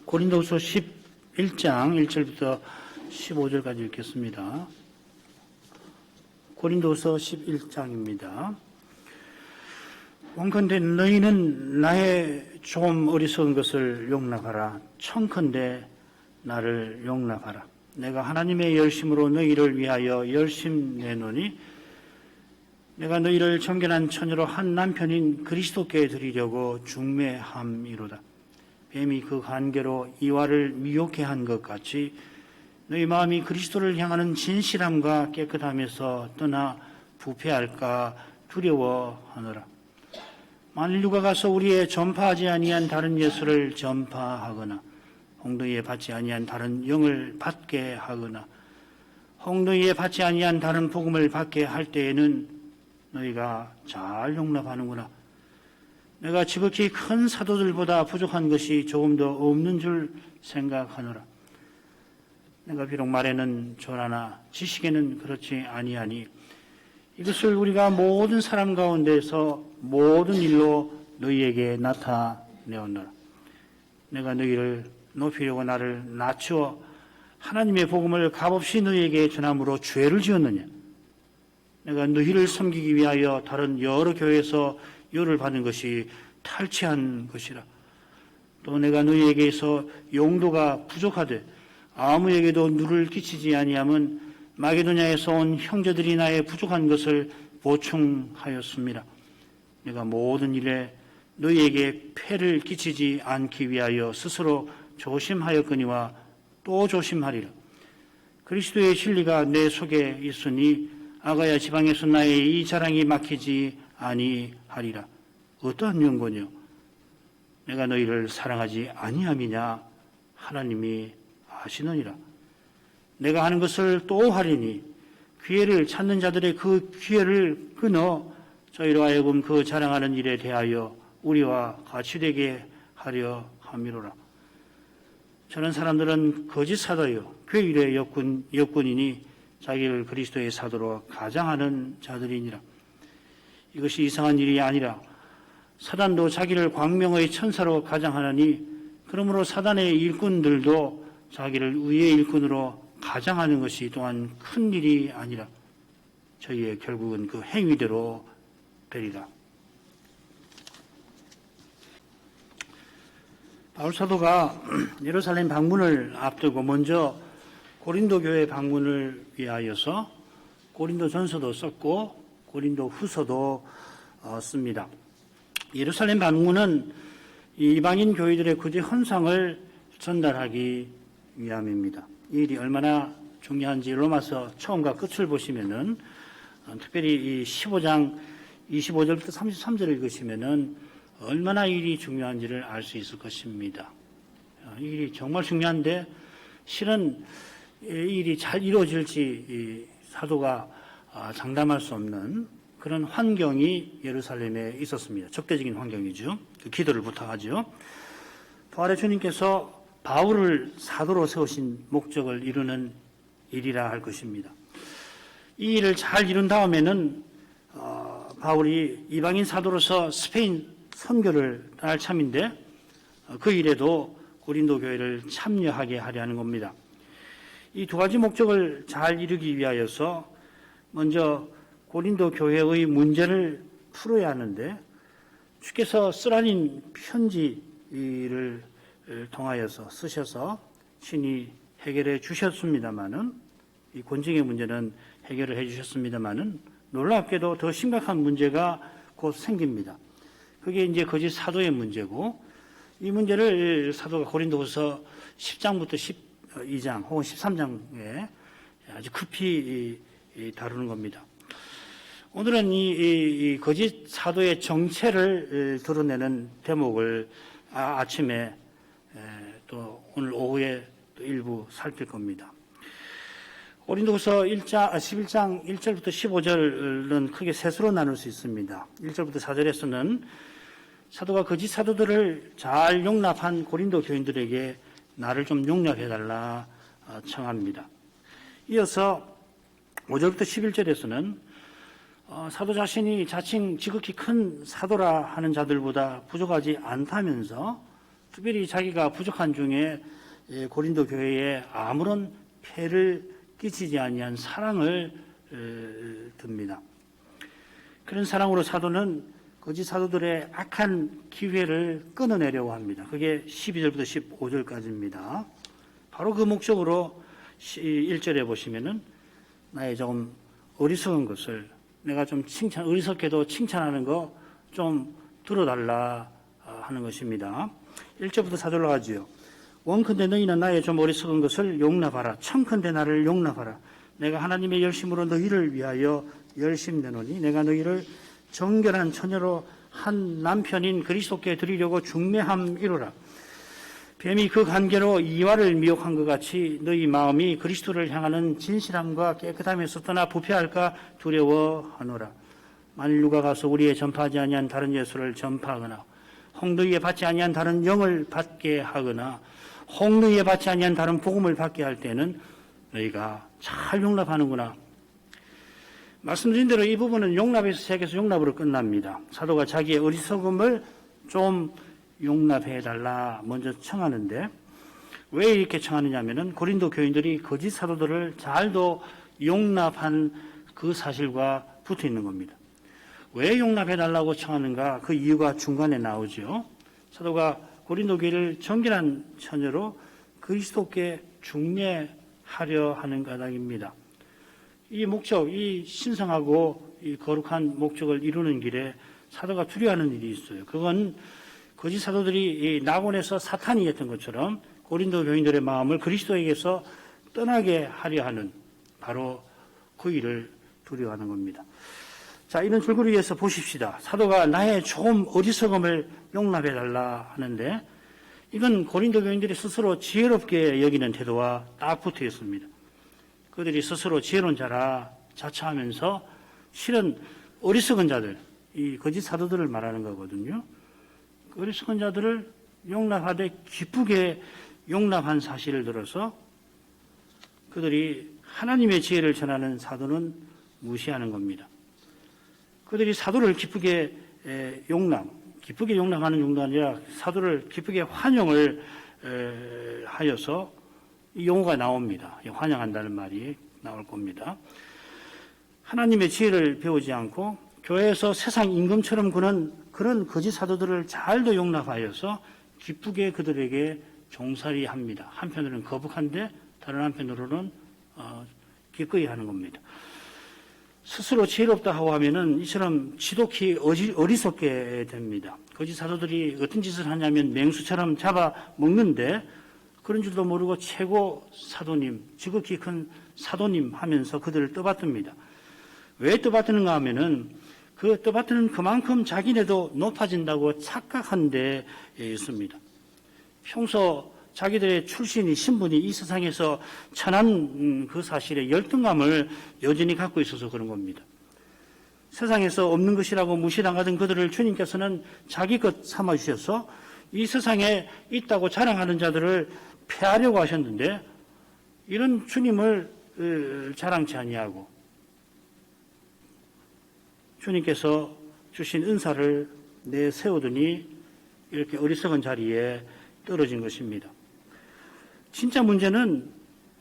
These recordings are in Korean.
고린도후서 11장 1절부터 15절까지 읽겠습니다. 고린도후서 11장입니다. 원컨대 너희는 나의 좀 어리석은 것을 용납하라. 청컨대 나를 용납하라. 내가 하나님의 열심으로 너희를 위하여 열심 내노니 내가 너희를 정결한 처녀로 한 남편인 그리스도께 드리려고 중매함이로다. 뱀이 그 관계로 이와를 미혹해 한 것 같이 너희 마음이 그리스도를 향하는 진실함과 깨끗함에서 떠나 부패할까 두려워하노라. 만일 누가 가서 우리의 전파하지 아니한 다른 예수를 전파하거나 홍도이에 받지 아니한 다른 영을 받게 하거나 홍도이에 받지 아니한 다른 복음을 받게 할 때에는 너희가 잘 용납하는구나. 내가 지극히 큰 사도들보다 부족한 것이 조금 더 없는 줄 생각하노라. 내가 비록 말에는 전하나 지식에는 그렇지 아니하니 이것을 우리가 모든 사람 가운데서 모든 일로 너희에게 나타내었노라. 내가 너희를 높이려고 나를 낮추어 하나님의 복음을 값없이 너희에게 전함으로 죄를 지었느냐. 내가 너희를 섬기기 위하여 다른 여러 교회에서 요를 받은 것이 탈취한 것이라. 또 내가 너희에게서 용도가 부족하되 아무에게도 누를 끼치지 아니함은 마게도냐에서 온 형제들이 나의 부족한 것을 보충하였습니다. 내가 모든 일에 너희에게 폐를 끼치지 않기 위하여 스스로 조심하였거니와 또 조심하리라. 그리스도의 진리가 내 속에 있으니 아가야 지방에서 나의 이 자랑이 막히지 아니하리라. 어떠한 연고뇨? 내가 너희를 사랑하지 아니함이냐? 하나님이 아시느니라. 내가 하는 것을 또 하리니 기회를 찾는 자들의 그 기회를 끊어 저희로 하여금 그 자랑하는 일에 대하여 우리와 같이 되게 하려 함이로라. 저런 사람들은 거짓 사도요 교일의 역군이니 자기를 그리스도의 사도로 가장하는 자들이니라. 이것이 이상한 일이 아니라 사단도 자기를 광명의 천사로 가장하느니 그러므로 사단의 일꾼들도 자기를 의의 일꾼으로 가장하는 것이 또한 큰 일이 아니라 저희의 결국은 그 행위대로 되리라. 바울 사도가 예루살렘 방문을 앞두고 먼저 고린도 교회 방문을 위하여서 고린도 전서도 썼고 고린도 후서도 씁니다. 예루살렘 방문은 이방인 교회들의 구제 헌상을 전달하기 위함입니다. 이 일이 얼마나 중요한지 로마서 처음과 끝을 보시면은 특별히 이 15장 25절부터 33절을 읽으시면은 얼마나 이 일이 중요한지를 알 수 있을 것입니다. 이 일이 정말 중요한데 실은 이 일이 잘 이루어질지 사도가 장담할 수 없는 그런 환경이 예루살렘에 있었습니다. 적대적인 환경이죠. 그 기도를 부탁하죠. 부활의 주님께서 바울을 사도로 세우신 목적을 이루는 일이라 할 것입니다. 이 일을 잘 이룬 다음에는 바울이 이방인 사도로서 스페인 선교를 할 참인데 그 일에도 고린도 교회를 참여하게 하려 하는 겁니다. 이 두 가지 목적을 잘 이루기 위하여서 먼저 고린도 교회의 문제를 풀어야 하는데 주께서 쓰라린 편지를 통하여서 쓰셔서 친히 해결해 주셨습니다마는 이 권징의 문제는 해결을 해 주셨습니다마는 놀랍게도 더 심각한 문제가 곧 생깁니다. 그게 이제 거짓 사도의 문제고 이 문제를 사도가 고린도후서 10장부터 12장 혹은 13장에 아주 급히 다루는 겁니다. 오늘은 이 거짓 사도의 정체를 드러내는 대목을 아침에 또 오늘 오후에 또 일부 살필 겁니다. 고린도후서 11장 1절부터 15절은 크게 셋으로 나눌 수 있습니다. 1절부터 4절에서는 사도가 거짓 사도들을 잘 용납한 고린도 교인들에게 나를 좀 용납해달라 청합니다. 이어서 5절부터 11절에서는 사도 자신이 자칭 지극히 큰 사도라 하는 자들보다 부족하지 않다면서 특별히 자기가 부족한 중에 고린도 교회에 아무런 폐를 끼치지 아니한 사랑을 듭니다. 그런 사랑으로 사도는 거짓 사도들의 악한 기회를 끊어내려고 합니다. 그게 12절부터 15절까지입니다. 바로 그 목적으로 1절에 보시면은 나의 조금 어리석은 것을 내가 좀 어리석게도 칭찬하는 거 좀 들어달라 하는 것입니다. 1절부터 4절로 가지요. 원컨대 너희는 나의 좀 어리석은 것을 용납하라. 청컨대 나를 용납하라. 내가 하나님의 열심으로 너희를 위하여 열심내노니 내가 너희를 정결한 처녀로 한 남편인 그리스도께 드리려고 중매함이로라. 뱀이 그 관계로 이와를 미혹한 것 같이 너희 마음이 그리스도를 향하는 진실함과 깨끗함에서 떠나 부패할까 두려워하노라. 만일 누가 가서 우리의 전파하지 아니한 다른 예수를 전파하거나 홍도위에 받지 아니한 다른 영을 받게 하거나 홍도위에 받지 아니한 다른 복음을 받게 할 때는 너희가 잘 용납하는구나. 말씀드린 대로 이 부분은 용납에서 시작해서 용납으로 끝납니다. 사도가 자기의 어리석음을 좀 용납해달라 먼저 청하는데 왜 이렇게 청하느냐 하면은 고린도 교인들이 거짓 사도들을 잘도 용납한 그 사실과 붙어 있는 겁니다. 왜 용납해달라고 청하는가? 그 이유가 중간에 나오죠. 사도가 고린도 교회를 정결한 처녀로 그리스도께 중매하려 하는 까닭입니다. 이 목적, 이 신성하고 이 거룩한 목적을 이루는 길에 사도가 두려워하는 일이 있어요. 그건 거짓 사도들이 이 낙원에서 사탄이 했던 것처럼 고린도 교인들의 마음을 그리스도에게서 떠나게 하려 하는 바로 그 일을 두려워하는 겁니다. 자, 이런 줄거리에서 보십시다. 사도가 나의 조금 어리석음을 용납해달라 하는데 이건 고린도 교인들이 스스로 지혜롭게 여기는 태도와 딱 붙어 있습니다. 그들이 스스로 지혜로운 자라 자처하면서 실은 어리석은 자들, 이 거짓 사도들을 말하는 거거든요. 어리석은 자들을 용납하되 기쁘게 용납한 사실을 들어서 그들이 하나님의 지혜를 전하는 사도는 무시하는 겁니다. 그들이 사도를 기쁘게 기쁘게 용납하는 정도 아니라 사도를 기쁘게 환영을 하여서 이 용어가 나옵니다. 환영한다는 말이 나올 겁니다. 하나님의 지혜를 배우지 않고 교회에서 세상 임금처럼 구는 그런 거짓 사도들을 잘도 용납하여서 기쁘게 그들에게 종살이 합니다. 한편으로는 거북한데 다른 한편으로는 기꺼이 하는 겁니다. 스스로 지혜롭다 하고 하면은 이처럼 지독히 어리석게 됩니다. 거짓 사도들이 어떤 짓을 하냐면 맹수처럼 잡아 먹는데 그런 줄도 모르고 최고 사도님, 지극히 큰 사도님 하면서 그들을 떠받듭니다. 왜 떠받드는가 하면은 그 떠받드는 그만큼 자기네도 높아진다고 착각한 데 있습니다. 평소 자기들의 출신이 신분이 이 세상에서 천한 그 사실에 열등감을 여전히 갖고 있어서 그런 겁니다. 세상에서 없는 것이라고 무시당하던 그들을 주님께서는 자기 것 삼아주셔서 이 세상에 있다고 자랑하는 자들을 폐하려고 하셨는데 이런 주님을 자랑치 아니하고 주님께서 주신 은사를 내세우더니 이렇게 어리석은 자리에 떨어진 것입니다. 진짜 문제는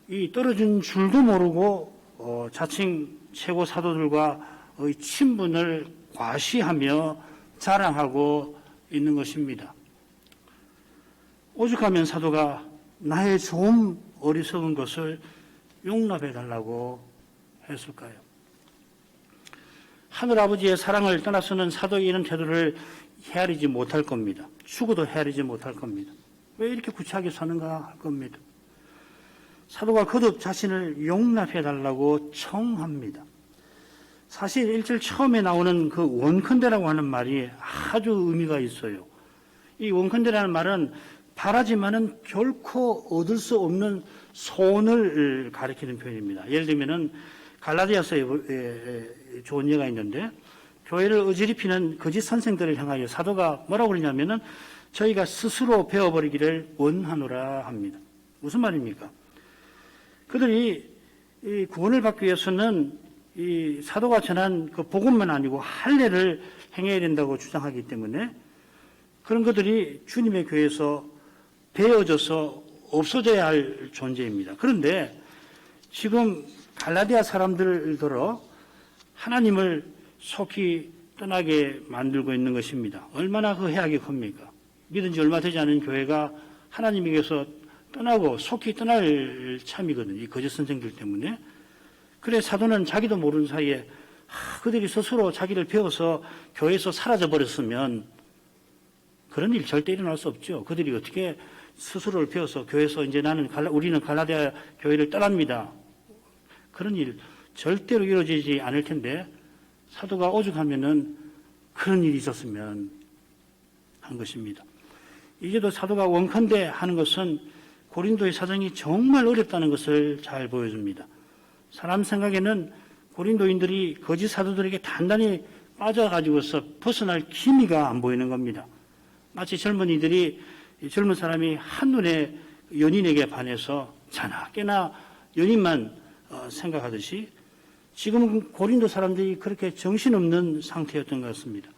이 떨어진 줄도 모르고 자칭 최고 사도들과의 친분을 과시하며 자랑하고 있는 것입니다. 오죽하면 사도가 나의 좀 어리석은 것을 용납해달라고 했을까요? 하늘아버지의 사랑을 떠나서는 사도의 이런 태도를 헤아리지 못할 겁니다. 죽어도 헤아리지 못할 겁니다. 왜 이렇게 구차하게 사는가 할 겁니다. 사도가 거듭 자신을 용납해달라고 청합니다. 사실 1절 처음에 나오는 그 원컨대라고 하는 말이 아주 의미가 있어요. 이 원컨대라는 말은 바라지만은 결코 얻을 수 없는 소원을 가리키는 표현입니다. 예를 들면은 갈라디아서에 좋은 예가 있는데 교회를 어지럽히는 거짓 선생들을 향하여 사도가 뭐라고 그러냐면은 저희가 스스로 배워버리기를 원하노라 합니다. 무슨 말입니까? 그들이 이 구원을 받기 위해서는 이 사도가 전한 그 복음만 아니고 할례를 행해야 된다고 주장하기 때문에 그런 그들이 주님의 교회에서 베어져서 없어져야 할 존재입니다. 그런데 지금 갈라디아 사람들더러 하나님을 속히 떠나게 만들고 있는 것입니다. 얼마나 그 해악이 큽니까? 믿은 지 얼마 되지 않은 교회가 하나님에게서 떠나고 속히 떠날 참이거든요. 이 거짓 선생들 때문에. 그래 사도는 자기도 모르는 사이에 그들이 스스로 자기를 배워서 교회에서 사라져 버렸으면 그런 일 절대 일어날 수 없죠. 그들이 어떻게 스스로를 배워서 교회에서 이제 우리는 갈라디아 교회를 떠납니다. 그런 일 절대로 이루어지지 않을 텐데 사도가 오죽하면은 그런 일이 있었으면 한 것입니다. 이제도 사도가 원컨대 하는 것은 고린도의 사정이 정말 어렵다는 것을 잘 보여줍니다. 사람 생각에는 고린도인들이 거짓 사도들에게 단단히 빠져가지고서 벗어날 기미가 안 보이는 겁니다. 마치 젊은 사람이 한눈에 연인에게 반해서 자나깨나 연인만 생각하듯이 지금 고린도 사람들이 그렇게 정신없는 상태였던 것 같습니다.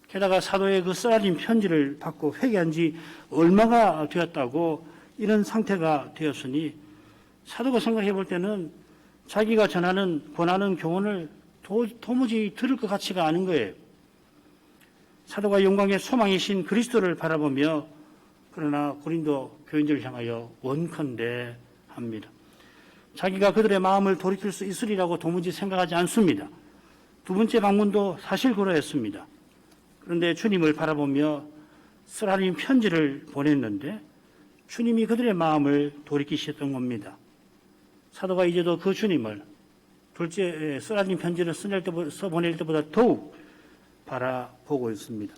게다가 사도의 그 쓰라린 편지를 받고 회개한 지 얼마가 되었다고 이런 상태가 되었으니 사도가 생각해 볼 때는 자기가 권하는 교훈을 도무지 들을 것 같지가 않은 거예요. 사도가 영광의 소망이신 그리스도를 바라보며 그러나 고린도 교인들을 향하여 원컨대 합니다. 자기가 그들의 마음을 돌이킬 수 있으리라고 도무지 생각하지 않습니다. 두 번째 방문도 사실 그러했습니다. 그런데 주님을 바라보며 쓰라린 편지를 보냈는데 주님이 그들의 마음을 돌이키셨던 겁니다. 사도가 이제도 그 주님을 둘째 쓰라린 편지를 써보낼 때보다 더욱 바라보고 있습니다.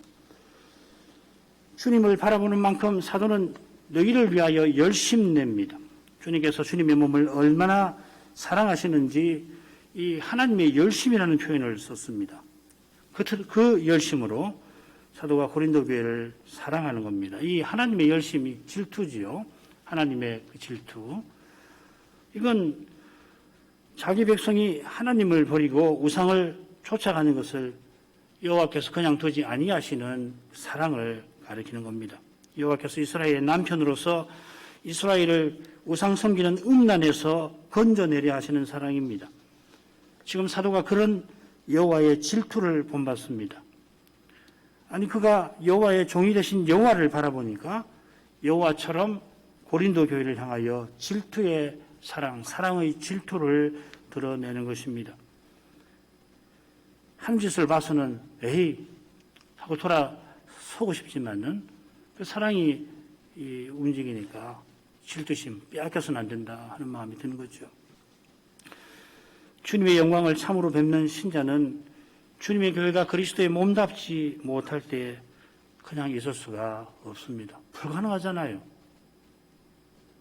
주님을 바라보는 만큼 사도는 너희를 위하여 열심냅니다. 주님께서 주님의 몸을 얼마나 사랑하시는지 이 하나님의 열심이라는 표현을 썼습니다. 그 열심으로 사도가 고린도 교회를 사랑하는 겁니다. 이 하나님의 열심이 질투지요. 하나님의 그 질투. 이건 자기 백성이 하나님을 버리고 우상을 쫓아가는 것을 여호와께서 그냥 두지 아니하시는 사랑을 가리키는 겁니다. 여호와께서 이스라엘의 남편으로서 이스라엘을 우상 섬기는 음란에서 건져내려 하시는 사랑입니다. 지금 사도가 그런 여호와의 질투를 본받습니다. 아니 그가 여호와의 종이 되신 여호와를 바라보니까 여호와처럼 고린도 교회를 향하여 질투의 사랑의 질투를 드러내는 것입니다. 한 짓을 봐서는 에이 하고 돌아서고 싶지만은 그 사랑이 움직이니까 질투심 빼앗겨서는 안 된다 하는 마음이 드는 거죠. 주님의 영광을 참으로 뵙는 신자는 주님의 교회가 그리스도의 몸답지 못할 때 그냥 있을 수가 없습니다. 불가능하잖아요.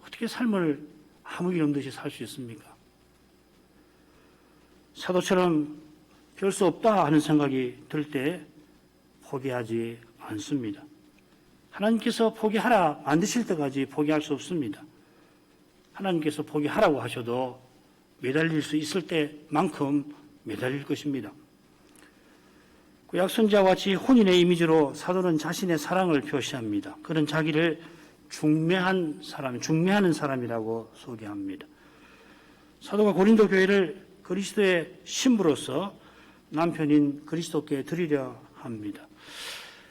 어떻게 삶을 아무 일 없듯이 살 수 있습니까? 사도처럼 별 수 없다 하는 생각이 들 때 포기하지 않습니다. 하나님께서 포기하라 만드실 때까지 포기할 수 없습니다. 하나님께서 포기하라고 하셔도 매달릴 수 있을 때만큼 매달릴 것입니다. 구약선지자와 같이 혼인의 이미지로 사도는 자신의 사랑을 표시합니다. 그는 자기를 중매하는 사람이라고 소개합니다. 사도가 고린도 교회를 그리스도의 신부로서 남편인 그리스도께 드리려 합니다.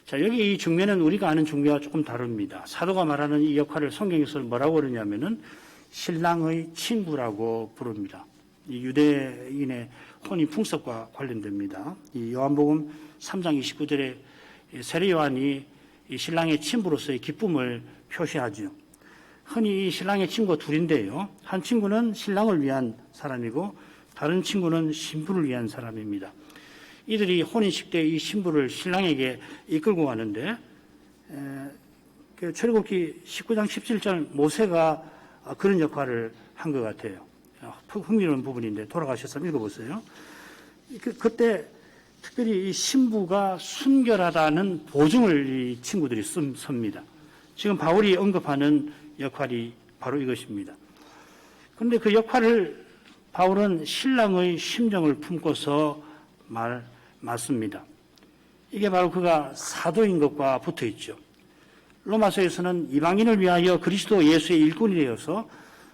자, 여기 이 중매는 우리가 아는 중매와 조금 다릅니다. 사도가 말하는 이 역할을 성경에서 뭐라고 그러냐면은 신랑의 친구라고 부릅니다. 이 유대인의 혼인 풍습과 관련됩니다. 이 요한복음 3장 29절에 세례 요한이 이 신랑의 친부로서의 기쁨을 표시하죠. 흔히 이 신랑의 친구가 둘인데요. 한 친구는 신랑을 위한 사람이고 다른 친구는 신부를 위한 사람입니다. 이들이 혼인식 때 이 신부를 신랑에게 이끌고 가는데 출애굽기 19장 17절 모세가 그런 역할을 한 것 같아요. 흥미로운 부분인데 돌아가셔서 읽어보세요. 그때 특별히 이 신부가 순결하다는 보증을 이 친구들이 섭니다. 지금 바울이 언급하는 역할이 바로 이것입니다. 그런데 그 역할을 바울은 신랑의 심정을 품고서 맞습니다. 이게 바로 그가 사도인 것과 붙어 있죠. 로마서에서는 이방인을 위하여 그리스도 예수의 일꾼이 되어서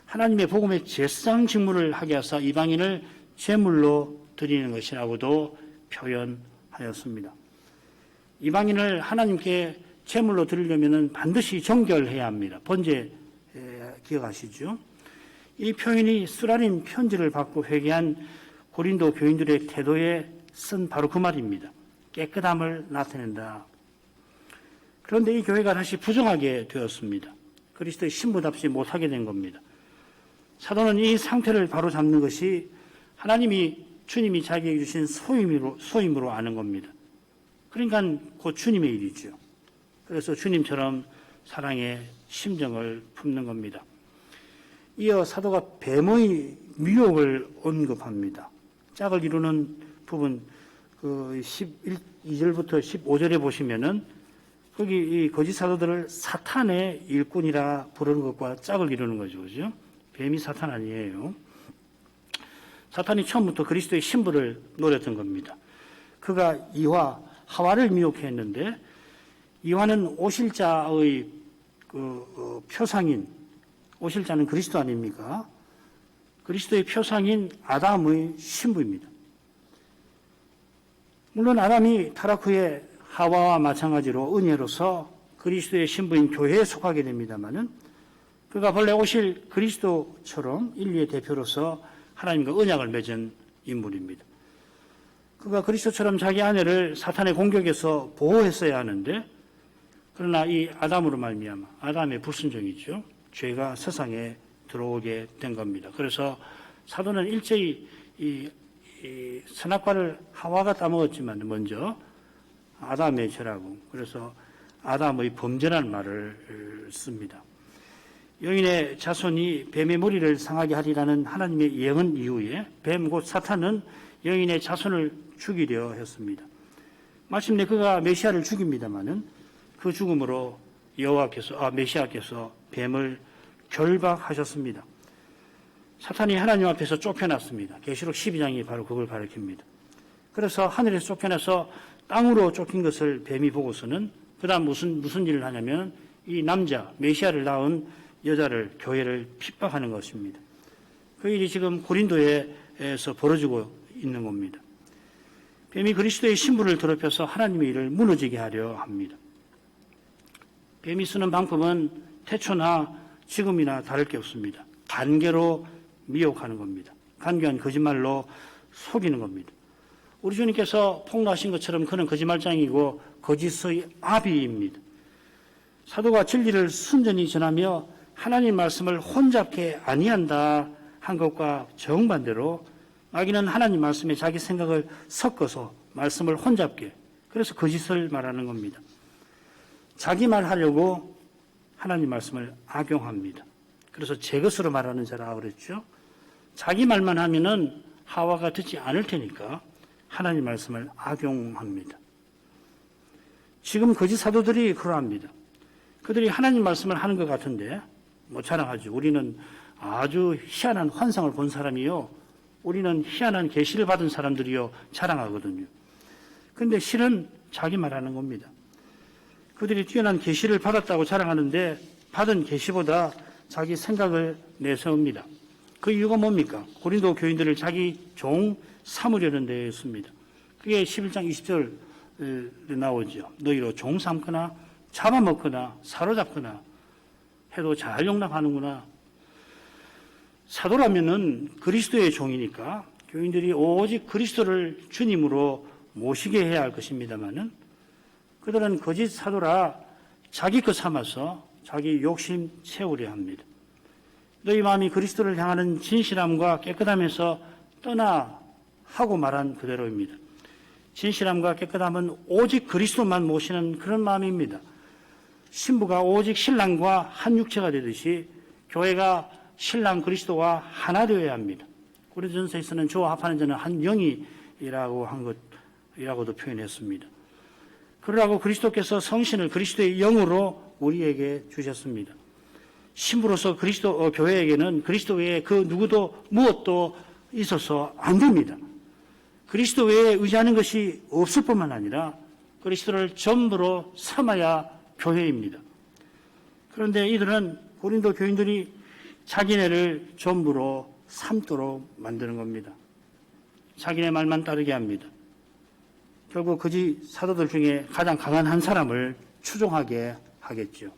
하나님의 복음의 제사장 직무를 하게 하사 이방인을 제물로 드리는 것이라고도 표현하였습니다. 이방인을 하나님께 제물로 드리려면 반드시 정결해야 합니다. 번제 기억하시죠? 이 표현이 쓰라린 편지를 받고 회개한 고린도 교인들의 태도에 쓴 바로 그 말입니다. 깨끗함을 나타낸다. 그런데 이 교회가 다시 부정하게 되었습니다. 그리스도의 신부답지 못하게 된 겁니다. 사도는 이 상태를 바로잡는 것이 주님이 자기에게 주신 소임으로 아는 겁니다. 그러니까 곧 주님의 일이죠. 그래서 주님처럼 사랑의 심정을 품는 겁니다. 이어 사도가 뱀의 미혹을 언급합니다. 짝을 이루는 부분 12절부터 15절에 보시면은 거기 이 거짓 사도들을 사탄의 일꾼이라 부르는 것과 짝을 이루는 거죠. 그죠? 뱀이 사탄 아니에요. 사탄이 처음부터 그리스도의 신부를 노렸던 겁니다. 그가 하와를 미혹했는데 이화는 오실자의 표상인, 오실자는 그리스도 아닙니까? 그리스도의 표상인 아담의 신부입니다. 물론 아담이 타락 후에 하와와 마찬가지로 은혜로서 그리스도의 신부인 교회에 속하게 됩니다마는 그가 본래 오실 그리스도처럼 인류의 대표로서 하나님과 언약을 맺은 인물입니다. 그가 그리스도처럼 자기 아내를 사탄의 공격에서 보호했어야 하는데 그러나 이 아담으로 말미암아 아담의 불순종이죠. 죄가 세상에 들어오게 된 겁니다. 그래서 사도는 일제히 이 선악과를 하와가 따먹었지만 먼저 아담의 죄라고 그래서 아담의 범죄라는 말을 씁니다. 여인의 자손이 뱀의 머리를 상하게 하리라는 하나님의 예언 이후에 뱀 곧 사탄은 여인의 자손을 죽이려 했습니다. 마침내 그가 메시아를 죽입니다마는 그 죽음으로 메시아께서 뱀을 결박하셨습니다. 사탄이 하나님 앞에서 쫓겨났습니다. 계시록 12장이 바로 그걸 가리킵니다. 그래서 하늘에서 쫓겨나서 땅으로 쫓긴 것을 뱀이 보고서는 그 다음 무슨 일을 하냐면 이 남자 메시아를 낳은 여자를 교회를 핍박하는 것입니다. 그 일이 지금 고린도에서 벌어지고 있는 겁니다. 뱀이 그리스도의 신부를 더럽혀서 하나님의 일을 무너지게 하려 합니다. 뱀이 쓰는 방법은 태초나 지금이나 다를 게 없습니다. 간계로 미혹하는 겁니다. 간교한 거짓말로 속이는 겁니다. 우리 주님께서 폭로하신 것처럼 그는 거짓말장이고 거짓의 아비입니다. 사도가 진리를 순전히 전하며 하나님 말씀을 혼잡게 아니한다 한 것과 정반대로 마귀는 하나님 말씀에 자기 생각을 섞어서 말씀을 혼잡게 그래서 거짓을 말하는 겁니다. 자기 말하려고 하나님 말씀을 악용합니다. 그래서 제 것으로 말하는 자라 그랬죠. 자기 말만 하면은 하와가 듣지 않을 테니까 하나님 말씀을 악용합니다. 지금 거짓 사도들이 그러합니다. 그들이 하나님 말씀을 하는 것 같은데 자랑하죠. 우리는 아주 희한한 환상을 본 사람이요. 우리는 희한한 계시를 받은 사람들이요. 자랑하거든요. 그런데 실은 자기 말하는 겁니다. 그들이 뛰어난 계시를 받았다고 자랑하는데 받은 계시보다 자기 생각을 내세웁니다. 그 이유가 뭡니까? 고린도 교인들을 자기 종 삼으려는 데였습니다. 그게 11장 20절에 나오죠. 너희로 종 삼거나 잡아먹거나 사로잡거나 해도 잘 용납하는구나. 사도라면은 그리스도의 종이니까 교인들이 오직 그리스도를 주님으로 모시게 해야 할 것입니다만은 그들은 거짓 사도라 자기 것 삼아서 자기 욕심 채우려 합니다. 너희 마음이 그리스도를 향하는 진실함과 깨끗함에서 떠나 하고 말한 그대로입니다. 진실함과 깨끗함은 오직 그리스도만 모시는 그런 마음입니다. 신부가 오직 신랑과 한 육체가 되듯이 교회가 신랑 그리스도와 하나 되어야 합니다. 고린도전서에서는 저와 합하는 자는 한 영이라고 한 것이라고도 표현했습니다. 그러라고 그리스도께서 성신을 그리스도의 영으로 우리에게 주셨습니다. 신부로서 그리스도 교회에게는 그리스도 외에 그 누구도 무엇도 있어서 안 됩니다. 그리스도 외에 의지하는 것이 없을 뿐만 아니라 그리스도를 전부로 삼아야 교회입니다. 그런데 이들은 고린도 교인들이 자기네를 전부로 삼도록 만드는 겁니다. 자기네 말만 따르게 합니다. 결국 거짓 사도들 중에 가장 강한 한 사람을 추종하게 하겠죠.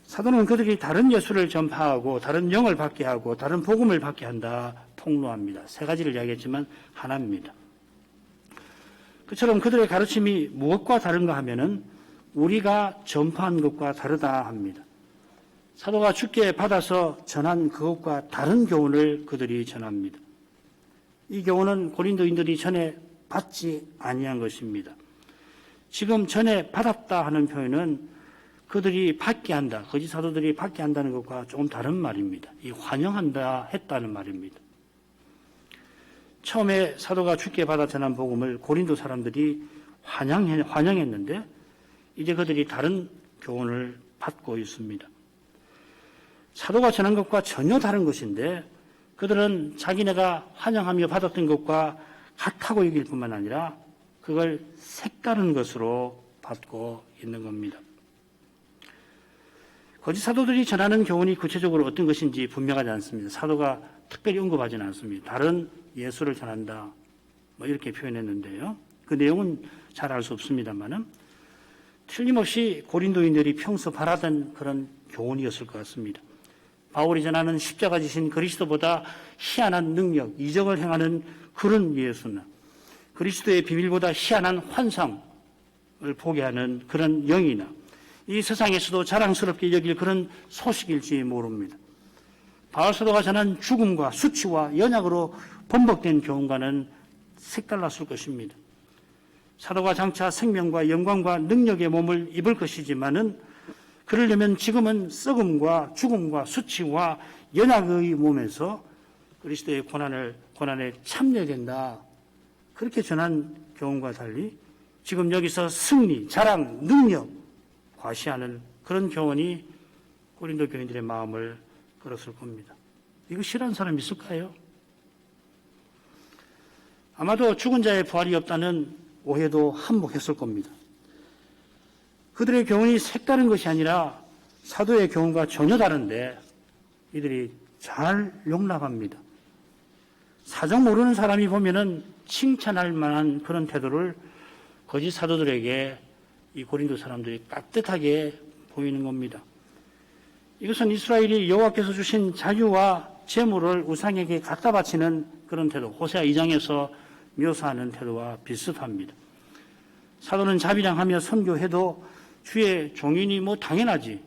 사도는 그들이 다른 예수를 전파하고 다른 영을 받게 하고 다른 복음을 받게 한다 폭로합니다. 세 가지를 이야기했지만 하나입니다. 그처럼 그들의 가르침이 무엇과 다른가 하면은 우리가 전파한 것과 다르다 합니다. 사도가 주께 받아서 전한 그것과 다른 교훈을 그들이 전합니다. 이 교훈은 고린도인들이 전에 받지 아니한 것입니다. 지금 전에 받았다 하는 표현은 그들이 받게 한다, 거짓 사도들이 받게 한다는 것과 조금 다른 말입니다. 이 환영한다 했다는 말입니다. 처음에 사도가 주께 받아 전한 복음을 고린도 사람들이 환영했는데 이제 그들이 다른 교훈을 받고 있습니다. 사도가 전한 것과 전혀 다른 것인데 그들은 자기네가 환영하며 받았던 것과 같다고 여길 뿐만 아니라 그걸 색다른 것으로 받고 있는 겁니다. 거짓 사도들이 전하는 교훈이 구체적으로 어떤 것인지 분명하지 않습니다. 사도가 특별히 언급하지는 않습니다. 다른 예수를 전한다 뭐 이렇게 표현했는데요. 그 내용은 잘 알 수 없습니다만은 틀림없이 고린도인들이 평소 바라던 그런 교훈이었을 것 같습니다. 바울이 전하는 십자가 지신 그리스도보다 희한한 능력, 이적을 행하는 그런 예수나 그리스도의 비밀보다 희한한 환상을 보게 하는 그런 영이나 이 세상에서도 자랑스럽게 여길 그런 소식일지 모릅니다. 바울 사도가 전한 죽음과 수치와 연약으로 번복된 교훈과는 색달랐을 것입니다. 사도가 장차 생명과 영광과 능력의 몸을 입을 것이지만은 그러려면 지금은 썩음과 죽음과 수치와 연약의 몸에서 그리스도의 고난에 참여해야 된다. 그렇게 전한 교훈과 달리 지금 여기서 승리, 자랑, 능력 과시하는 그런 교훈이 고린도 교인들의 마음을 끌었을 겁니다. 이거 싫어하는 사람 있을까요? 아마도 죽은 자의 부활이 없다는 오해도 한몫했을 겁니다. 그들의 교훈이 색다른 것이 아니라 사도의 교훈과 전혀 다른데 이들이 잘 용납합니다. 사정 모르는 사람이 보면은 칭찬할 만한 그런 태도를 거짓 사도들에게 이 고린도 사람들이 깍듯하게 보이는 겁니다. 이것은 이스라엘이 여호와께서 주신 자유와 재물을 우상에게 갖다 바치는 그런 태도, 호세아 2장에서 묘사하는 태도와 비슷합니다. 사도는 자비량하며 선교해도 주의 종인이 뭐 당연하지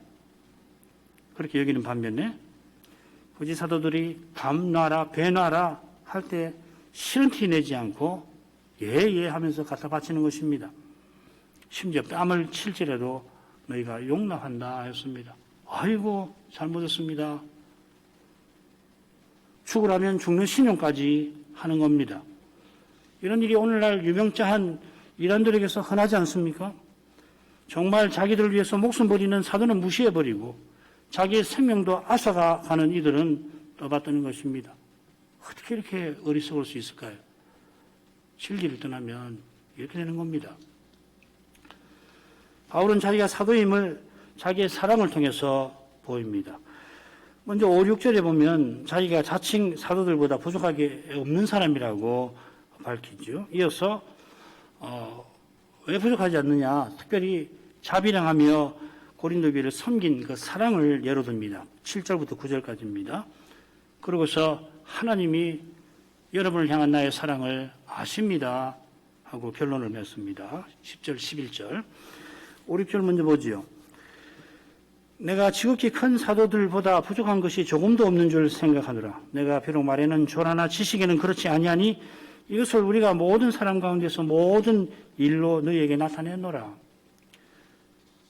그렇게 여기는 반면에 거짓 사도들이 감놔라 배놔라 할 때 싫은 티 내지 않고 예예 하면서 갖다 바치는 것입니다. 심지어 뺨을 칠지라도 너희가 용납한다 했습니다. 아이고 잘못했습니다. 죽으라면 죽는 신용까지 하는 겁니다. 이런 일이 오늘날 유명자한 이단들에게서 흔하지 않습니까? 정말 자기들을 위해서 목숨 버리는 사도는 무시해버리고 자기의 생명도 앗아가는 이들은 떠받드는 것입니다. 어떻게 이렇게 어리석을 수 있을까요? 진리를 떠나면 이렇게 되는 겁니다. 바울은 자기가 사도임을 자기의 사랑을 통해서 보입니다. 먼저 5, 6절에 보면 자기가 자칭 사도들보다 부족하게 없는 사람이라고 밝히죠. 이어서 왜 부족하지 않느냐, 특별히 자비량하며 고린도 교회를 섬긴 그 사랑을 예로 듭니다. 7절부터 9절까지입니다. 그러고서 하나님이 여러분을 향한 나의 사랑을 아십니다 하고 결론을 맺습니다. 10절, 11절. 5, 6절 먼저 보지요. 내가 지극히 큰 사도들보다 부족한 것이 조금도 없는 줄 생각하노라. 내가 비록 말에는 조라나 지식에는 그렇지 아니하니 이것을 우리가 모든 사람 가운데서 모든 일로 너희에게 나타내노라.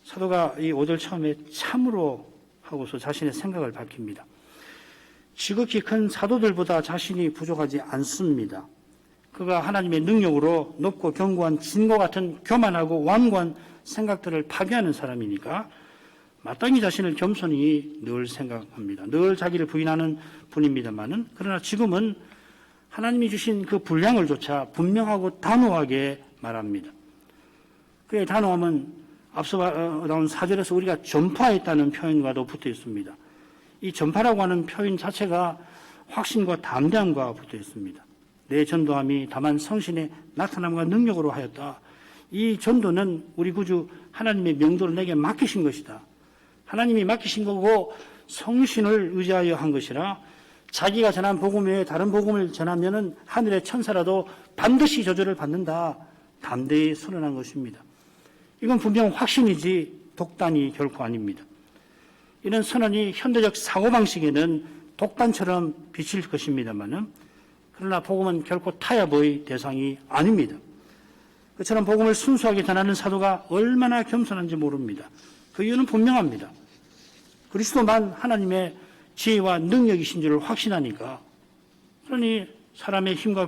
사도가 이 5절 처음에 참으로 하고서 자신의 생각을 밝힙니다. 지극히 큰 사도들보다 자신이 부족하지 않습니다. 그가 하나님의 능력으로 높고 견고한 진과 같은 교만하고 완고한 생각들을 파괴하는 사람이니까 마땅히 자신을 겸손히 늘 생각합니다. 늘 자기를 부인하는 분입니다만은 그러나 지금은 하나님이 주신 그 분량을 조차 분명하고 단호하게 말합니다. 그의 단호함은 앞서 나온 4절에서 우리가 전파했다는 표현과도 붙어 있습니다. 이 전파라고 하는 표현 자체가 확신과 담대함과 붙어 있습니다. 내 전도함이 다만 성신의 나타남과 능력으로 하였다. 이 전도는 우리 구주 하나님의 명도를 내게 맡기신 것이다. 하나님이 맡기신 거고 성신을 의지하여 한 것이라 자기가 전한 복음 외에 다른 복음을 전하면은 하늘의 천사라도 반드시 저주를 받는다. 담대히 선언한 것입니다. 이건 분명 확신이지 독단이 결코 아닙니다. 이런 선언이 현대적 사고방식에는 독단처럼 비칠 것입니다만은 그러나 복음은 결코 타협의 대상이 아닙니다. 그처럼 복음을 순수하게 전하는 사도가 얼마나 겸손한지 모릅니다. 그 이유는 분명합니다. 그리스도만 하나님의 지혜와 능력이신 줄을 확신하니까 그러니 사람의 힘과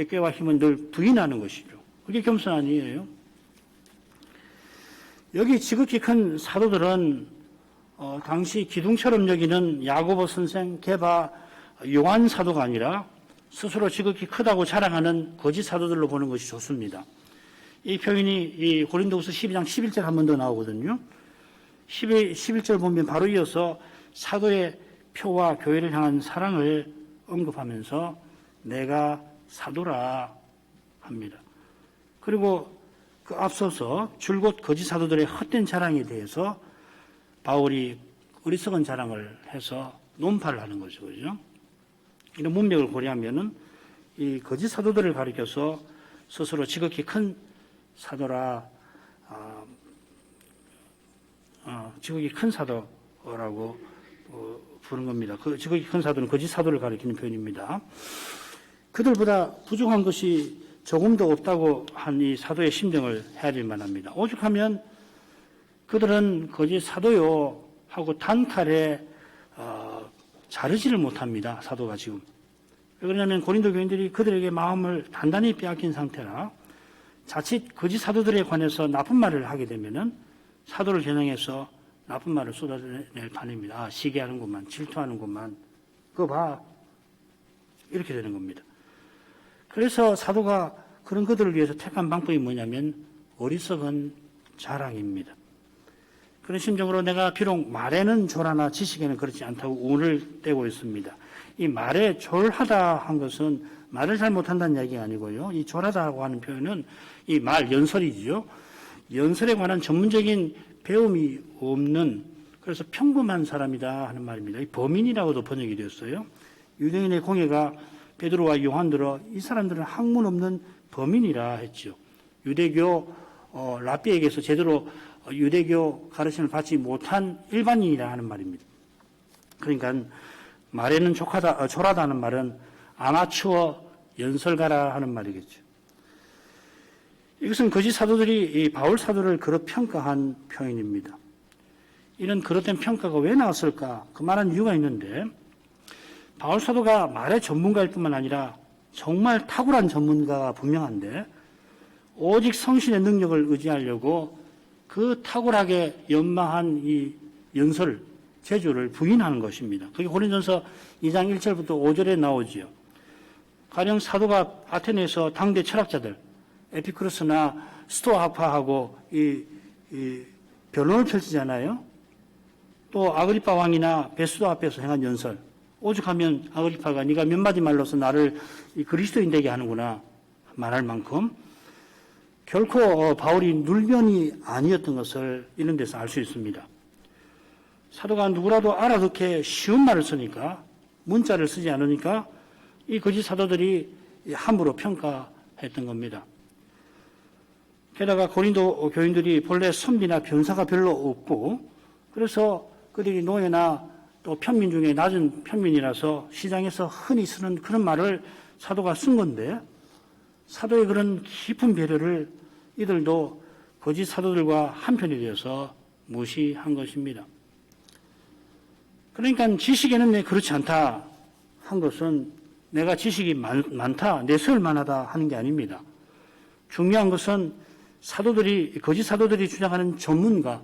꾀와 힘은 늘 부인하는 것이죠. 그게 겸손 아니에요. 여기 지극히 큰 사도들은 당시 기둥처럼 여기는 야고보 선생, 게바, 요한 사도가 아니라 스스로 지극히 크다고 자랑하는 거짓 사도들로 보는 것이 좋습니다. 이 표현이 이 고린도후서 12장 11절 한 번 더 나오거든요. 11절 보면 바로 이어서 사도의 표와 교회를 향한 사랑을 언급하면서 내가 사도라 합니다. 그리고 그 앞서서 줄곧 거짓 사도들의 헛된 자랑에 대해서 바울이 어리석은 자랑을 해서 논파를 하는 거죠. 그죠? 이런 문맥을 고려하면은 이 거짓 사도들을 가리켜서 스스로 지극히 큰 사도라, 지극히 큰 사도라고 부르는 겁니다. 그 지극히 큰 사도는 거짓 사도를 가리키는 표현입니다. 그들보다 부족한 것이 조금도 없다고 한 이 사도의 심정을 헤아릴 만합니다. 오죽하면 그들은 거짓 사도요 하고 단칼에 자르지를 못합니다. 사도가 지금. 왜 그러냐면 고린도 교인들이 그들에게 마음을 단단히 빼앗긴 상태라 자칫 거짓 사도들에 관해서 나쁜 말을 하게 되면은 사도를 겨냥해서 나쁜 말을 쏟아낼 판입니다. 아, 시기하는구만, 질투하는구만, 그거 봐. 이렇게 되는 겁니다. 그래서 사도가 그런 그들을 위해서 택한 방법이 뭐냐면 어리석은 자랑입니다. 그런 심정으로 내가 비록 말에는 졸하나 지식에는 그렇지 않다고 운을 떼고 있습니다. 이 말에 졸하다 한 것은 말을 잘 못한다는 얘기가 아니고요. 이 졸하다고 하는 표현은 이 말 연설이죠. 연설에 관한 전문적인 배움이 없는 그래서 평범한 사람이다 하는 말입니다. 이 범인이라고도 번역이 되었어요. 유대인의 공예가 베드로와 요한들어 이 사람들은 학문 없는 범인이라 했죠. 유대교 랍비에게서 제대로 유대교 가르침을 받지 못한 일반인이라 하는 말입니다. 그러니까 말에는 졸하다 하는 말은 아마추어 연설가라 하는 말이겠죠. 이것은 거짓 사도들이 이 바울 사도를 그렇게 평가한 표현입니다. 이런 그릇된 평가가 왜 나왔을까? 그만한 이유가 있는데 바울 사도가 말의 전문가일 뿐만 아니라 정말 탁월한 전문가가 분명한데 오직 성신의 능력을 의지하려고 그 탁월하게 연마한 이 연설, 재주를 부인하는 것입니다. 그게 고린도전서 2장 1절부터 5절에 나오지요. 가령 사도가 아테네에서 당대 철학자들 에피쿠로스나 스토아 학파하고 이 변론을 펼치잖아요. 또 아그리파 왕이나 베스도 앞에서 행한 연설. 오죽하면 아그리파가 네가 몇 마디 말로서 나를 그리스도인 되게 하는구나 말할 만큼 결코 바울이 눌변이 아니었던 것을 이런 데서 알 수 있습니다. 사도가 누구라도 알아듣게 쉬운 말을 쓰니까 문자를 쓰지 않으니까 이 거짓 사도들이 함부로 평가했던 겁니다. 게다가 고린도 교인들이 본래 선비나 병사가 별로 없고 그래서 그들이 노예나 또 편민 중에 낮은 편민이라서 시장에서 흔히 쓰는 그런 말을 사도가 쓴 건데 사도의 그런 깊은 배려를 이들도 거짓 사도들과 한편이 되어서 무시한 것입니다. 그러니까 지식에는 그렇지 않다 한 것은 내가 지식이 많다, 내세울 만하다 하는 게 아닙니다. 중요한 것은 사도들이, 거짓 사도들이 주장하는 전문가,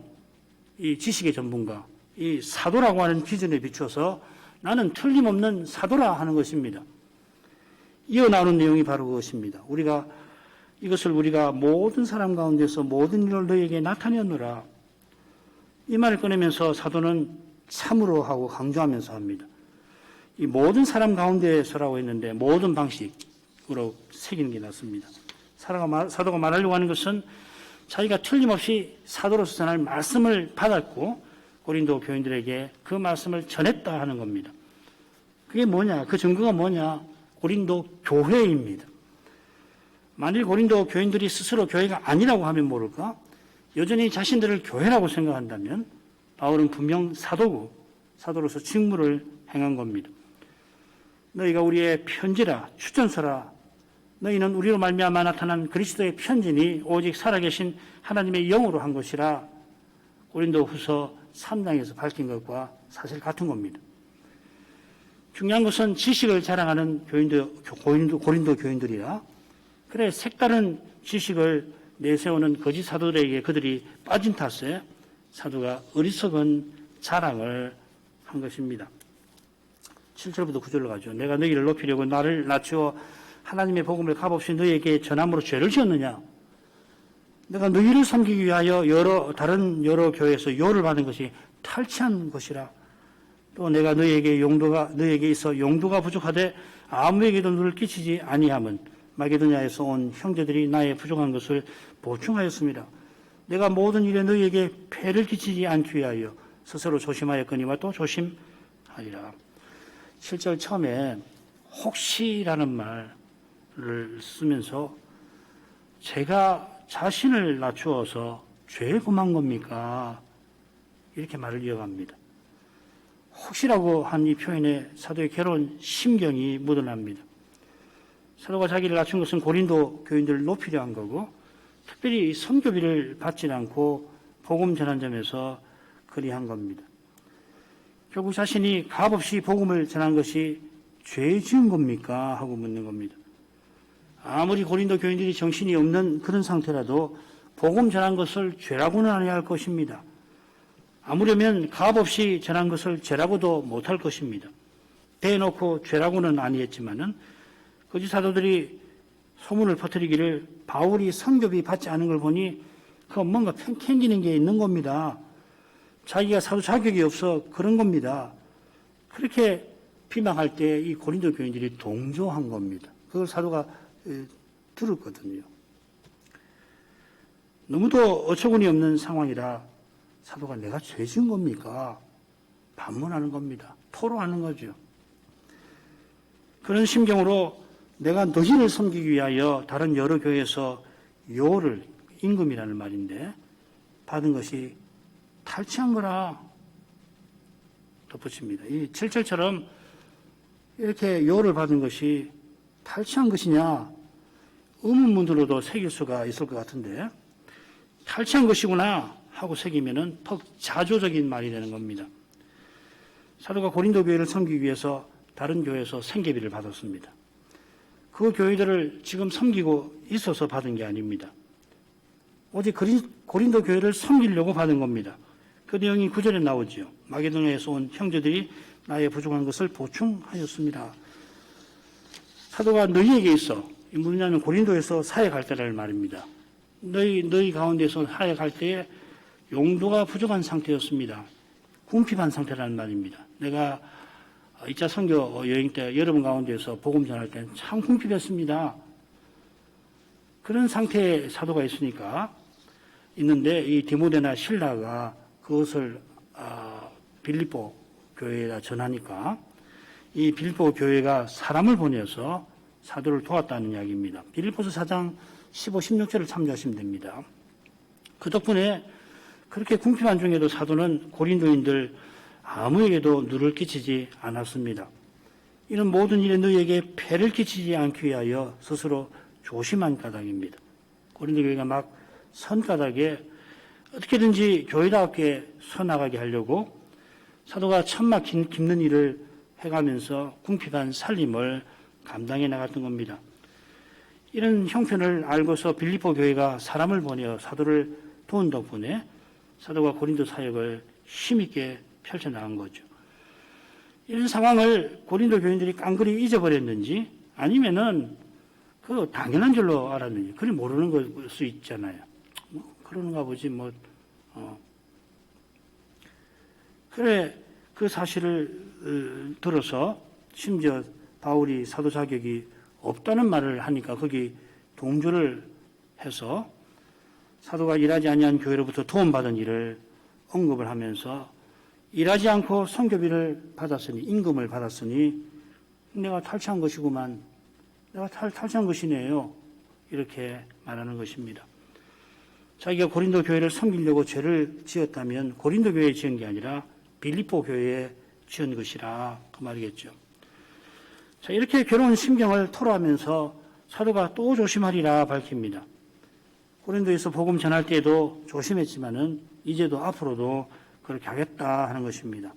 이 지식의 전문가, 이 사도라고 하는 기준에 비춰서 나는 틀림없는 사도라 하는 것입니다. 이어 나오는 내용이 바로 그것입니다. 우리가 이것을 우리가 모든 사람 가운데서 모든 일을 너희에게 나타내었노라. 이 말을 꺼내면서 사도는 참으로 하고 강조하면서 합니다. 이 모든 사람 가운데서라고 했는데 모든 방식으로 새기는 게 낫습니다. 사도가 말하려고 하는 것은 자기가 틀림없이 사도로서 전할 말씀을 받았고 고린도 교인들에게 그 말씀을 전했다 하는 겁니다. 그게 뭐냐? 그 증거가 뭐냐? 고린도 교회입니다. 만일 고린도 교인들이 스스로 교회가 아니라고 하면 모를까? 여전히 자신들을 교회라고 생각한다면 바울은 분명 사도고 사도로서 직무를 행한 겁니다. 너희가 우리의 편지라 추천서라. 너희는 우리로 말미암아 나타난 그리스도의 편지니 오직 살아계신 하나님의 영으로 한 것이라. 고린도후서 3장에서 밝힌 것과 사실 같은 겁니다. 중요한 것은 지식을 자랑하는 고린도 교인들이라. 그래 색다른 지식을 내세우는 거짓 사도들에게 그들이 빠진 탓에 사도가 어리석은 자랑을 한 것입니다. 7절부터 9절로 가죠. 내가 너희를 높이려고 나를 낮추어 하나님의 복음을 값없이 너희에게 전함으로 죄를 지었느냐? 내가 너희를 섬기기 위하여 다른 여러 교회에서 요를 받은 것이 탈취한 것이라. 또 내가 너희에게 있어 용도가 부족하되 아무에게도 누를 끼치지 아니함은 마게도냐에서 온 형제들이 나의 부족한 것을 보충하였습니다. 내가 모든 일에 너희에게 폐를 끼치지 않기 위하여 스스로 조심하였거니와 또 조심하리라. 7절 처음에 혹시라는 말을 쓰면서 제가 자신을 낮추어서 죄에 범한 겁니까? 이렇게 말을 이어갑니다. 혹시라고 한 이 표현에 사도의 괴로운 심경이 묻어납니다. 사도가 자기를 낮춘 것은 고린도 교인들을 높이려 한 거고 특별히 선교비를 받지 않고 복음 전한 점에서 그리한 겁니다. 결국 자신이 값없이 복음을 전한 것이 죄 지은 겁니까? 하고 묻는 겁니다. 아무리 고린도 교인들이 정신이 없는 그런 상태라도 복음 전한 것을 죄라고는 아니할 것입니다. 아무려면 값없이 전한 것을 죄라고도 못할 것입니다. 대놓고 죄라고는 아니했지만은 거짓 사도들이 소문을 퍼뜨리기를 바울이 선교비 받지 않은 걸 보니 그건 뭔가 캥기는 게 있는 겁니다. 자기가 사도 자격이 없어 그런 겁니다. 그렇게 비방할 때 이 고린도 교인들이 동조한 겁니다. 그걸 사도가 들었거든요. 너무도 어처구니 없는 상황이라 사도가 내가 죄 지은 겁니까? 반문하는 겁니다. 토로하는 거죠. 그런 심경으로 내가 너희를 섬기기 위하여 다른 여러 교회에서 요를 임금이라는 말인데 받은 것이 탈취한 거라 덧붙입니다. 이 7절처럼 이렇게 요를 받은 것이 탈취한 것이냐 의문문으로도 새길 수가 있을 것 같은데 탈취한 것이구나 하고 새기면은 더 자조적인 말이 되는 겁니다. 사도가 고린도 교회를 섬기기 위해서 다른 교회에서 생계비를 받았습니다. 그 교회들을 지금 섬기고 있어서 받은 게 아닙니다. 오직 고린도 교회를 섬기려고 받은 겁니다. 그 내용이 9절에 나오지요. 마게도냐에서 온 형제들이 나의 부족한 것을 보충하였습니다. 사도가 너희에게 있어, 뭐냐면 고린도에서 사역할 때라는 말입니다. 너희 가운데서 사역할 때에 용도가 부족한 상태였습니다. 궁핍한 상태라는 말입니다. 내가 2차 선교 여행 때 여러분 가운데서 복음 전할 때는 참 궁핍했습니다. 그런 상태의 사도가 있는데 이 디모데나 실라가 그것을 빌립보 교회에다 전하니까 이 빌립보 교회가 사람을 보내서 사도를 도왔다는 이야기입니다. 빌립보서 4장 15, 16절을 참조하시면 됩니다. 그 덕분에 그렇게 궁핍한 중에도 사도는 고린도인들 아무에게도 누를 끼치지 않았습니다. 이런 모든 일에 너희에게 폐를 끼치지 않기 위하여 스스로 조심한 까닭입니다. 고린도 교회가 막 선까닭에 어떻게든지 교회답게 서나가게 하려고 사도가 천막 깁는 일을 해가면서 궁핍한 살림을 감당해 나갔던 겁니다. 이런 형편을 알고서 빌립보 교회가 사람을 보내어 사도를 도운 덕분에 사도가 고린도 사역을 힘있게 펼쳐나간 거죠. 이런 상황을 고린도 교인들이 깡그리 잊어버렸는지 아니면은 그 당연한 줄로 알았느니 그리 모르는 걸 수 있잖아요. 뭐 그러는가 보지 뭐. 그래 그 사실을 들어서 심지어 바울이 사도 자격이 없다는 말을 하니까 거기 동조를 해서 사도가 일하지 아니한 교회로부터 도움받은 일을 언급을 하면서 일하지 않고 선교비를 받았으니 임금을 받았으니 내가 탈취한 것이구만. 내가 탈취한 것이네요. 이렇게 말하는 것입니다. 자기가 고린도 교회를 섬기려고 죄를 지었다면 고린도 교회에 지은 게 아니라 빌립보 교회에 지은 것이라 그 말이겠죠. 자, 이렇게 괴로운 심경을 토로하면서 사도가 또 조심하리라 밝힙니다. 고린도에서 복음 전할 때에도 조심했지만은 이제도 앞으로도 그렇게 하겠다 하는 것입니다.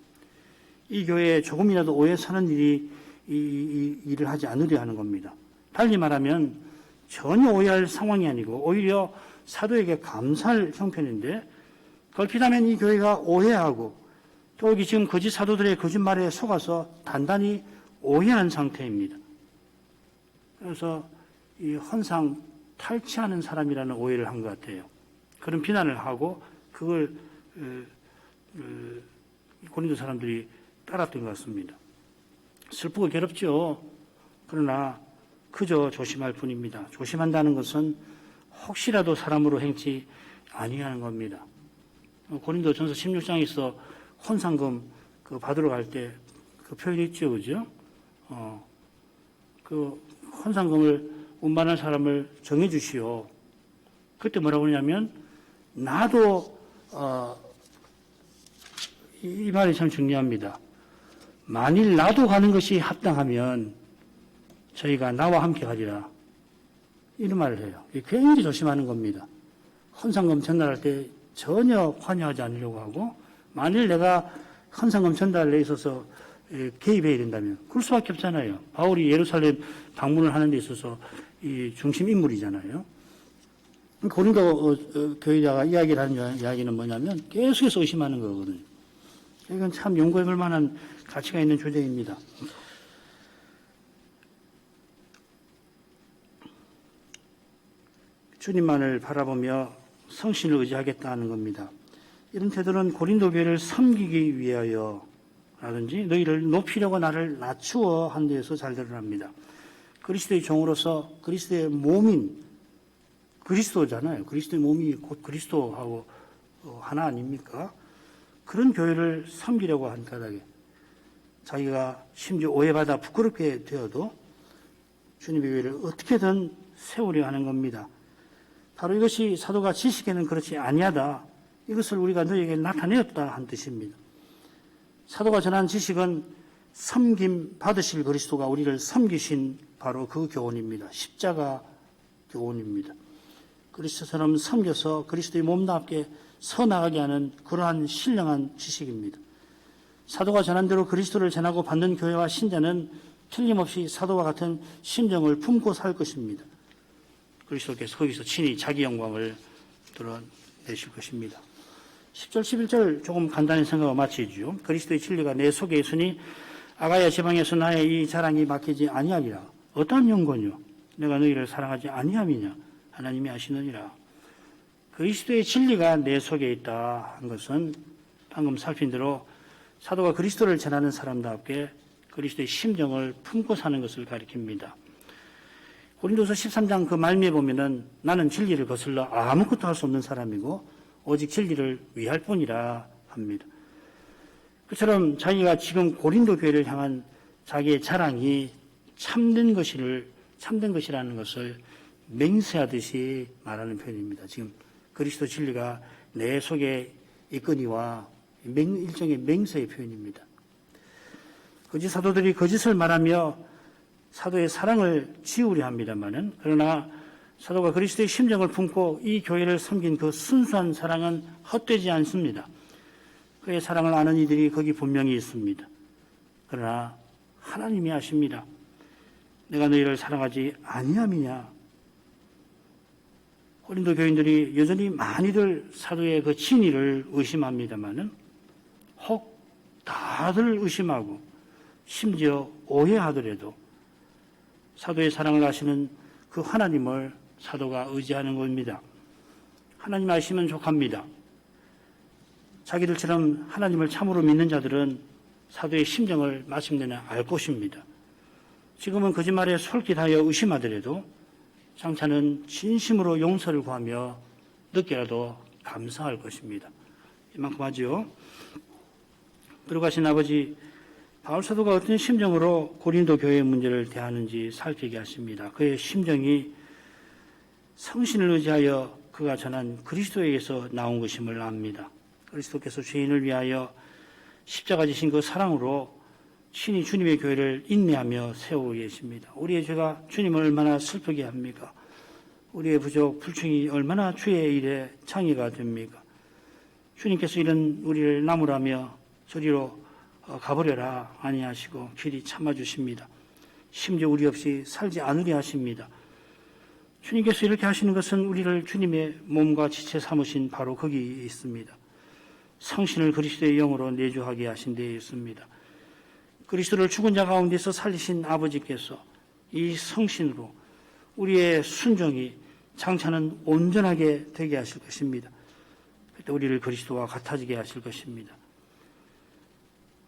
이 교회에 조금이라도 오해 사는 일이 이 일을 하지 않으려 하는 겁니다. 달리 말하면 전혀 오해할 상황이 아니고 오히려 사도에게 감사할 형편인데 걸핏하면 이 교회가 오해하고 또 여기 지금 거짓 사도들의 거짓말에 속아서 단단히 오해한 상태입니다. 그래서 이 헌상 탈취하는 사람이라는 오해를 한 것 같아요. 그런 비난을 하고 그걸 고린도 사람들이 따랐던 것 같습니다. 슬프고 괴롭죠. 그러나 그저 조심할 뿐입니다. 조심한다는 것은 혹시라도 사람으로 행치 아니하는 겁니다. 고린도 전서 16장에서 혼상금 그 받으러 갈 때 그 표현이 있죠. 그죠? 그 혼상금을 운반할 사람을 정해 주시오. 그때 뭐라고 그러냐면 나도 이 말이 참 중요합니다. 만일 나도 가는 것이 합당하면 저희가 나와 함께 가리라. 이런 말을 해요. 굉장히 조심하는 겁니다. 헌상금 전달할 때 전혀 관여하지 않으려고 하고 만일 내가 헌상금 전달에 있어서 개입해야 된다면 그럴 수밖에 없잖아요. 바울이 예루살렘 방문을 하는 데 있어서 이 중심 인물이잖아요. 고린도 교회자가 이야기를 하는 이야기는 뭐냐면 계속해서 의심하는 거거든요. 이건 참 연구해 볼 만한 가치가 있는 주제입니다. 주님만을 바라보며 성신을 의지하겠다는 겁니다. 이런 태도는 고린도 교회를 섬기기 위하여 라든지 너희를 높이려고 나를 낮추어 한 데에서 잘 드러납니다. 그리스도의 종으로서 그리스도의 몸인 그리스도잖아요. 그리스도의 몸이 곧 그리스도하고 하나 아닙니까? 그런 교회를 섬기려고 한 까닭에 자기가 심지어 오해받아 부끄럽게 되어도 주님의 교회를 어떻게든 세우려 하는 겁니다. 바로 이것이 사도가 지식에는 그렇지 아니하다. 이것을 우리가 너에게 나타내었다 한 뜻입니다. 사도가 전한 지식은 섬김 받으실 그리스도가 우리를 섬기신 바로 그 교훈입니다. 십자가 교훈입니다. 그리스도처럼 섬겨서 그리스도의 몸답게 서나가게 하는 그러한 신령한 지식입니다. 사도가 전한 대로 그리스도를 전하고 받는 교회와 신자는 틀림없이 사도와 같은 심정을 품고 살 것입니다. 그리스도께서 거기서 친히 자기 영광을 드러내실 것입니다. 10절 11절 조금 간단히 생각하고 마치죠. 그리스도의 진리가 내 속에 있으니 아가야 지방에서 나의 이 자랑이 막히지 아니하리라. 어떠한 연고뇨? 내가 너희를 사랑하지 아니함이냐? 하나님이 아시느니라. 그리스도의 진리가 내 속에 있다 한 것은 방금 살핀 대로 사도가 그리스도를 전하는 사람답게 그리스도의 심정을 품고 사는 것을 가리킵니다. 고린도서 13장 그 말미에 보면은 나는 진리를 거슬러 아무것도 할 수 없는 사람이고 오직 진리를 위할 뿐이라 합니다. 그처럼 자기가 지금 고린도 교회를 향한 자기의 자랑이 참된 것이라는 것을 맹세하듯이 말하는 표현입니다. 지금 그리스도 진리가 내 속에 있거니와 일종의 맹세의 표현입니다. 거짓 사도들이 거짓을 말하며 사도의 사랑을 지우려 합니다마는 그러나 사도가 그리스도의 심정을 품고 이 교회를 섬긴 그 순수한 사랑은 헛되지 않습니다. 그의 사랑을 아는 이들이 거기 분명히 있습니다. 그러나 하나님이 아십니다. 내가 너희를 사랑하지 아니함이냐. 고린도 교인들이 여전히 많이들 사도의 그 진리를 의심합니다마는 혹 다들 의심하고 심지어 오해하더라도 사도의 사랑을 아시는 그 하나님을 사도가 의지하는 겁니다. 하나님 아시면 족합니다. 자기들처럼 하나님을 참으로 믿는 자들은 사도의 심정을 마침내는 알 것입니다. 지금은 거짓말에 솔깃하여 의심하더라도 장차는 진심으로 용서를 구하며 늦게라도 감사할 것입니다. 이만큼 하죠. 들어가신 아버지 바울 사도가 어떤 심정으로 고린도 교회의 문제를 대하는지 살피게 하십니다. 그의 심정이 성신을 의지하여 그가 전한 그리스도에게서 나온 것임을 압니다. 그리스도께서 죄인을 위하여 십자가 지신 그 사랑으로 친히 주님의 교회를 인내하며 세우고 계십니다. 우리의 죄가 주님을 얼마나 슬프게 합니까? 우리의 부족, 불충이 얼마나 주의 일에 장애가 됩니까? 주님께서 이런 우리를 나무라며 저리로 가버려라 아니하시고 길이 참아주십니다. 심지어 우리 없이 살지 않으려 하십니다. 주님께서 이렇게 하시는 것은 우리를 주님의 몸과 지체 삼으신 바로 거기 있습니다. 성신을 그리스도의 영으로 내주하게 하신 데에 있습니다. 그리스도를 죽은 자 가운데서 살리신 아버지께서 이 성신으로 우리의 순종이 장차는 온전하게 되게 하실 것입니다. 그때 우리를 그리스도와 같아지게 하실 것입니다.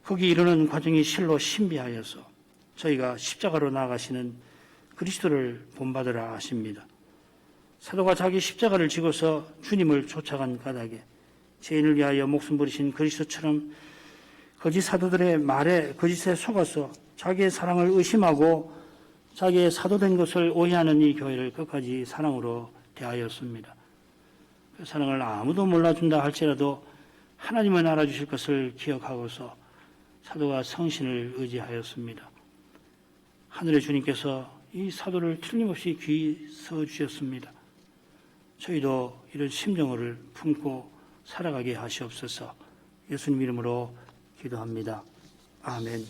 거기 이르는 과정이 실로 신비하여서 저희가 십자가로 나아가시는 그리스도를 본받으라 하십니다. 사도가 자기 십자가를 지고서 주님을 쫓아간 까닭에 죄인을 위하여 목숨 버리신 그리스도처럼 거짓 사도들의 말에 거짓에 속아서 자기의 사랑을 의심하고 자기의 사도된 것을 오해하는 이 교회를 끝까지 사랑으로 대하였습니다. 그 사랑을 아무도 몰라준다 할지라도 하나님은 알아주실 것을 기억하고서 사도가 성신을 의지하였습니다. 하늘의 주님께서 이 사도를 틀림없이 귀히 써주셨습니다. 저희도 이런 심정을 품고 살아가게 하시옵소서. 예수님 이름으로 기도합니다. 아멘.